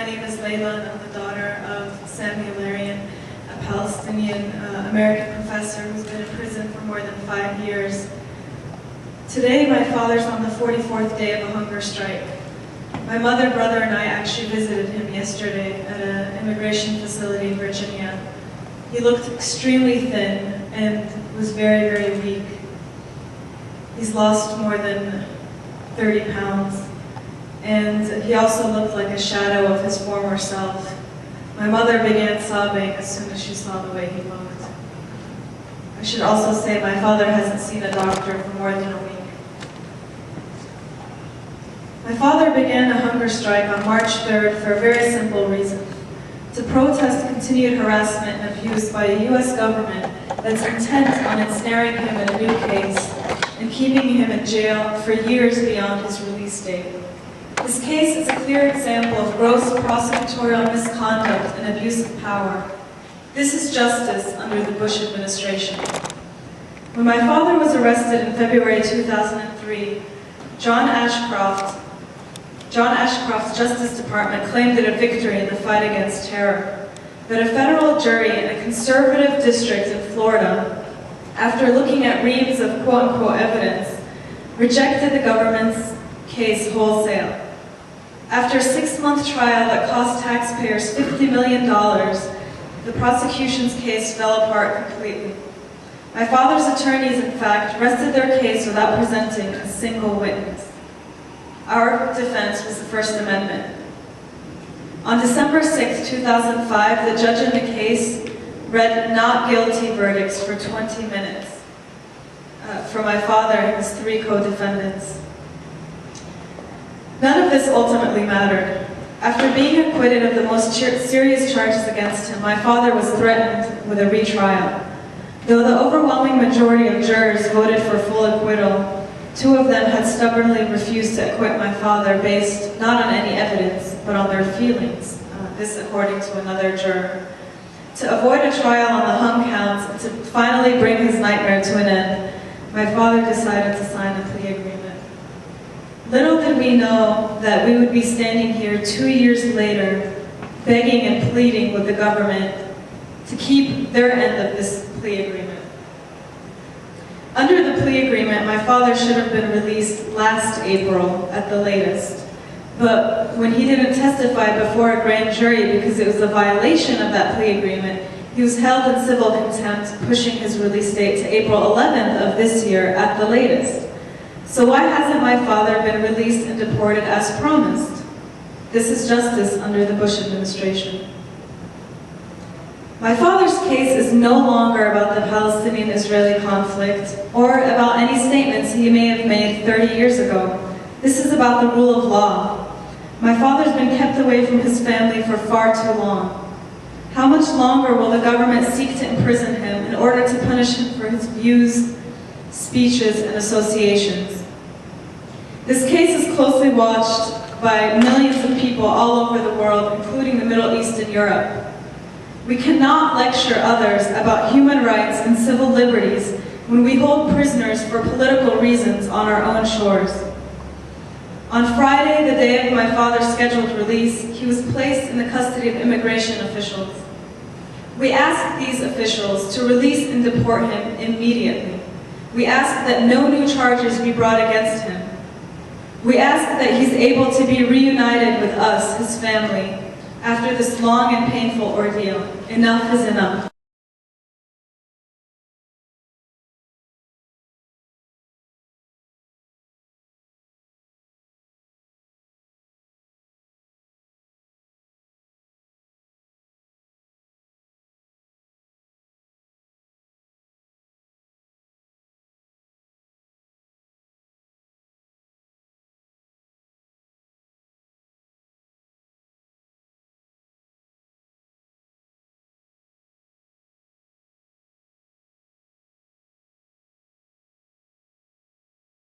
name is Layla, and I'm the daughter of Sami Al-Arian, a Palestinian American professor who's been in prison for more than 5 years. Today, my father's on the 44th day of a hunger strike. My mother, brother, and I actually visited him yesterday at an immigration facility in Virginia. He looked extremely thin and was very, very weak. He's lost more than 30 pounds. And he also looked like a shadow of his former self. My mother began sobbing as soon as she saw the way he looked. I should also say my father hasn't seen a doctor for more than a week. My father began a hunger strike on March 3rd for a very simple reason: to protest continued harassment and abuse by a U.S. government that's intent on ensnaring him in a new case and keeping him in jail for years beyond his release date. This case is a clear example of gross prosecutorial misconduct and abuse of power. This is justice under the Bush administration. When my father was arrested in February 2003, John Ashcroft's Justice Department claimed it a victory in the fight against terror. But a federal jury in a conservative district in Florida, after looking at reams of quote-unquote evidence, rejected the government's case wholesale. After a 6-month trial that cost taxpayers $50 million, the prosecution's case fell apart completely. My father's attorneys, in fact, rested their case without presenting a single witness. Our defense was the First Amendment. On December 6, 2005, the judge in the case read not guilty verdicts for 20 minutes for my father and his 3 co-defendants. None of this ultimately mattered. After being acquitted of the most serious charges against him, my father was threatened with a retrial. Though the overwhelming majority of jurors voted for full acquittal, 2 of them had stubbornly refused to acquit my father based not on any evidence, but on their feelings, this according to another juror. To avoid a trial on the hung counts and to finally bring his nightmare to an end, my father decided to sign a plea agreement. Little did we know that we would be standing here 2 years later, begging and pleading with the government to keep their end of this plea agreement. Under the plea agreement, my father should have been released last April at the latest. But when he didn't testify before a grand jury because it was a violation of that plea agreement, he was held in civil contempt, pushing his release date to April 11th of this year at the latest. So why hasn't my father been released and deported as promised? This is justice under the Bush administration. My father's case is no longer about the Palestinian-Israeli conflict or about any statements he may have made 30 years ago. This is about the rule of law. My father's been kept away from his family for far too long. How much longer will the government seek to imprison him in order to punish him for his views, speeches, and associations? This case is closely watched by millions of people all over the world, including the Middle East and Europe. We cannot lecture others about human rights and civil liberties when we hold prisoners for political reasons on our own shores. On Friday, the day of my father's scheduled release, he was placed in the custody of immigration officials. We asked these officials to release and deport him immediately. We asked that no new charges be brought against him. We ask that he's able to be reunited with us, his family, after this long and painful ordeal. Enough is enough.